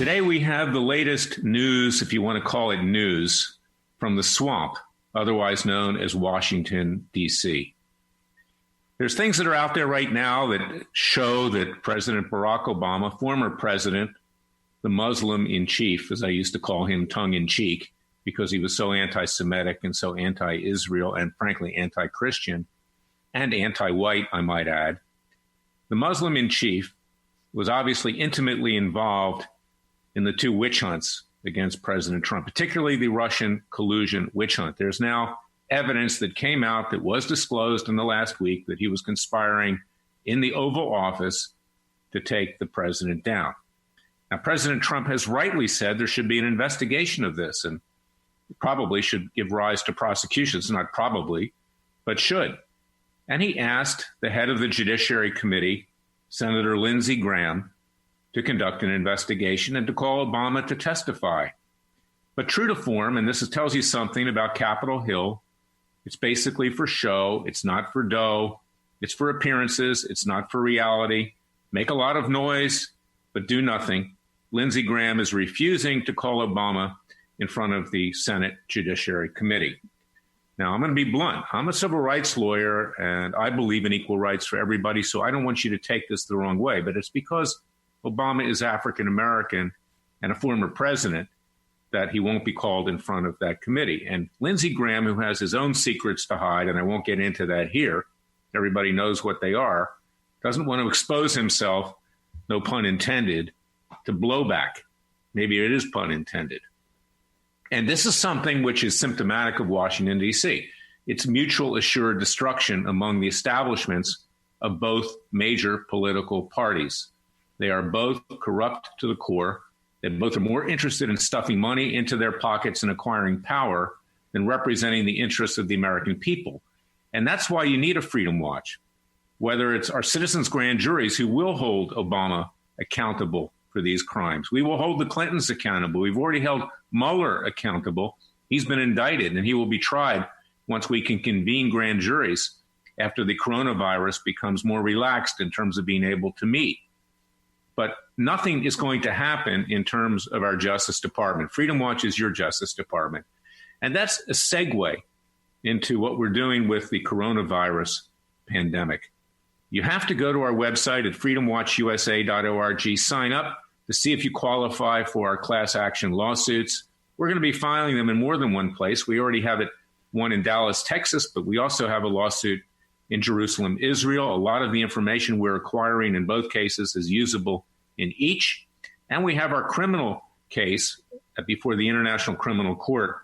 Today we have the latest news, if you want to call it news, from the swamp, otherwise known as Washington, D.C. There's things that are out there right now that show that President Barack Obama, former president, the Muslim in chief, as I used to call him tongue in cheek, because he was so anti-Semitic and so anti-Israel and frankly anti-Christian and anti-white, I might add. The Muslim in chief was obviously intimately involved in the two witch hunts against President Trump, particularly the Russian collusion witch hunt. There's now evidence that came out that was disclosed in the last week that he was conspiring in the Oval Office to take the president down. Now, President Trump has rightly said there should be an investigation of this, and probably should give rise to prosecutions, not probably, but should. And he asked the head of the Judiciary Committee, Senator Lindsey Graham, to conduct an investigation and to call Obama to testify. But true to form, and this tells you something about Capitol Hill, it's basically for show, it's not for dough, it's for appearances, it's not for reality. Make a lot of noise, but do nothing. Lindsey Graham is refusing to call Obama in front of the Senate Judiciary Committee. Now, I'm going to be blunt. I'm a civil rights lawyer, and I believe in equal rights for everybody, so I don't want you to take this the wrong way, but it's because Obama is African-American and a former president that he won't be called in front of that committee. And Lindsey Graham, who has his own secrets to hide, and I won't get into that here, everybody knows what they are, doesn't want to expose himself, no pun intended, to blowback. Maybe it is pun intended. And this is something which is symptomatic of Washington, D.C. It's mutual assured destruction among the establishments of both major political parties. They are both corrupt to the core. They both are more interested in stuffing money into their pockets and acquiring power than representing the interests of the American people. And that's why you need a Freedom Watch, whether it's our citizens' grand juries who will hold Obama accountable for these crimes. We will hold the Clintons accountable. We've already held Mueller accountable. He's been indicted and he will be tried once we can convene grand juries after the coronavirus becomes more relaxed in terms of being able to meet. But nothing is going to happen in terms of our Justice Department. Freedom Watch is your Justice Department. And that's a segue into what we're doing with the coronavirus pandemic. You have to go to our website at freedomwatchusa.org, sign up to see if you qualify for our class action lawsuits. We're going to be filing them in more than one place. We already have one in Dallas, Texas, but we also have a lawsuit in Jerusalem, Israel. A lot of the information we're acquiring in both cases is usable in each. And we have our criminal case before the International Criminal Court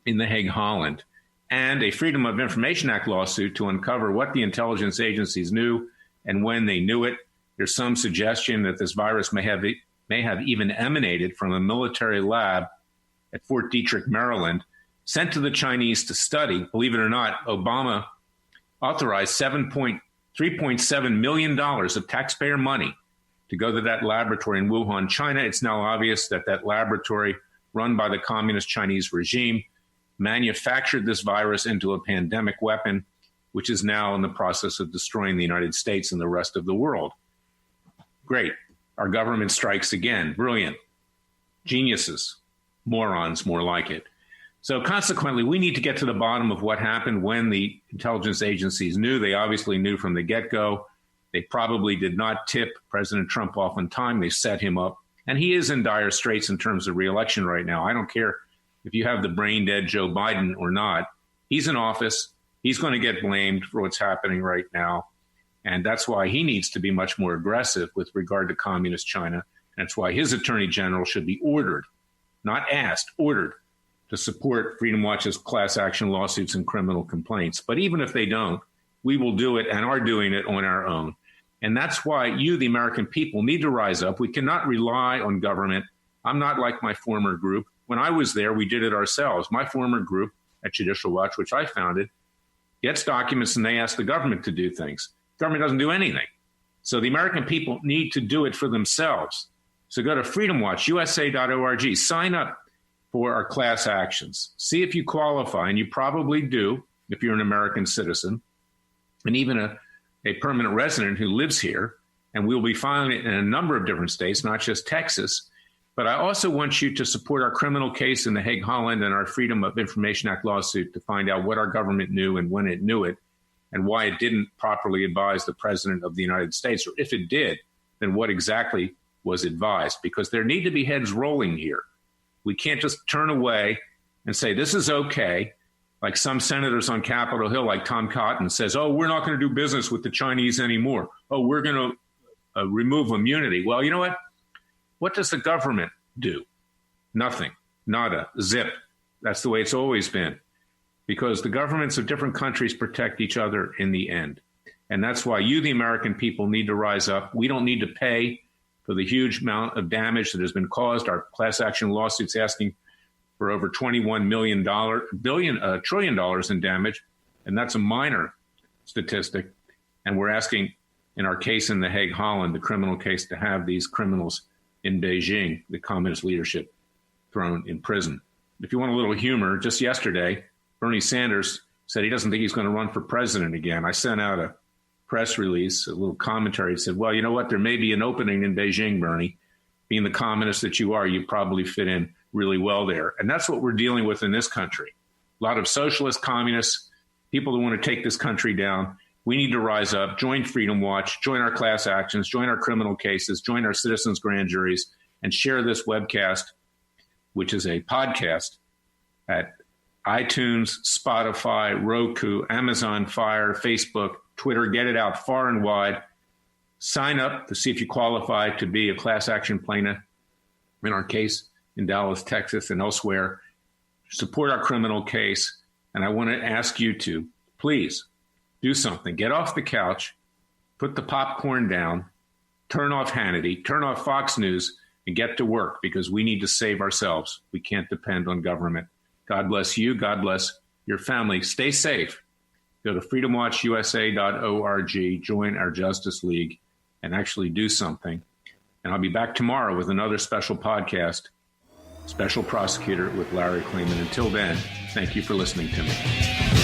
in The Hague, Holland, and a Freedom of Information Act lawsuit to uncover what the intelligence agencies knew and when they knew it. There's some suggestion that this virus may have even emanated from a military lab at Fort Detrick, Maryland, sent to the Chinese to study. Believe it or not, Obama authorized $3.7 million of taxpayer money to go to that laboratory in Wuhan, China. It's now obvious that that laboratory, run by the communist Chinese regime, manufactured this virus into a pandemic weapon, which is now in the process of destroying the United States and the rest of the world. Great. Our government strikes again. Brilliant. Geniuses. Morons, more like it. So consequently, we need to get to the bottom of what happened when the intelligence agencies knew. They obviously knew from the get-go. They probably did not tip President Trump off on time. They set him up. And he is in dire straits in terms of re-election right now. I don't care if you have the brain-dead Joe Biden or not. He's in office. He's going to get blamed for what's happening right now. And that's why he needs to be much more aggressive with regard to communist China. That's why his attorney general should be ordered, not asked, ordered, to support Freedom Watch's class action lawsuits and criminal complaints. But even if they don't, we will do it and are doing it on our own. And that's why you, the American people, need to rise up. We cannot rely on government. I'm not like my former group. When I was there, we did it ourselves. My former group at Judicial Watch, which I founded, gets documents and they ask the government to do things. Government doesn't do anything. So the American people need to do it for themselves. So go to freedomwatchusa.org, sign up for our class actions. See if you qualify, and you probably do if you're an American citizen, and even a permanent resident who lives here. And we'll be filing it in a number of different states, not just Texas. But I also want you to support our criminal case in The Hague, Holland, and our Freedom of Information Act lawsuit to find out what our government knew and when it knew it, and why it didn't properly advise the President of the United States. Or if it did, then what exactly was advised? Because there need to be heads rolling here. We can't just turn away and say, this is okay. Like some senators on Capitol Hill, like Tom Cotton, says, oh, we're not going to do business with the Chinese anymore. Oh, we're going to remove immunity. Well, you know what? What does the government do? Nothing. Nada. Zip. That's the way it's always been. Because the governments of different countries protect each other in the end. And that's why you, the American people, need to rise up. We don't need to pay for the huge amount of damage that has been caused. Our class action lawsuit's asking for over $21 trillion in damage. And that's a minor statistic. And we're asking in our case in The Hague, Holland, the criminal case, to have these criminals in Beijing, the communist leadership, thrown in prison. If you want a little humor, just yesterday, Bernie Sanders said he doesn't think he's going to run for president again. I sent out a press release, a little commentary that said, well, you know what? There may be an opening in Beijing, Bernie. Being the communist that you are, you probably fit in really well there. And that's what we're dealing with in this country. A lot of socialist communists, people who want to take this country down. We need to rise up, join Freedom Watch, join our class actions, join our criminal cases, join our citizens' grand juries, and share this webcast, which is a podcast, at iTunes, Spotify, Roku, Amazon Fire, Facebook, Twitter. Get it out far and wide. Sign up to see if you qualify to be a class action plaintiff in our case in Dallas, Texas, and elsewhere. Support our criminal case. And I want to ask you to please do something. Get off the couch, put the popcorn down, turn off Hannity, turn off Fox News, and get to work, because we need to save ourselves. We can't depend on government. God bless you. God bless your family. Stay safe. Go to freedomwatchusa.org, join our Justice League, and actually do something. And I'll be back tomorrow with another special podcast, Special Prosecutor with Larry Klayman. Until then, thank you for listening to me.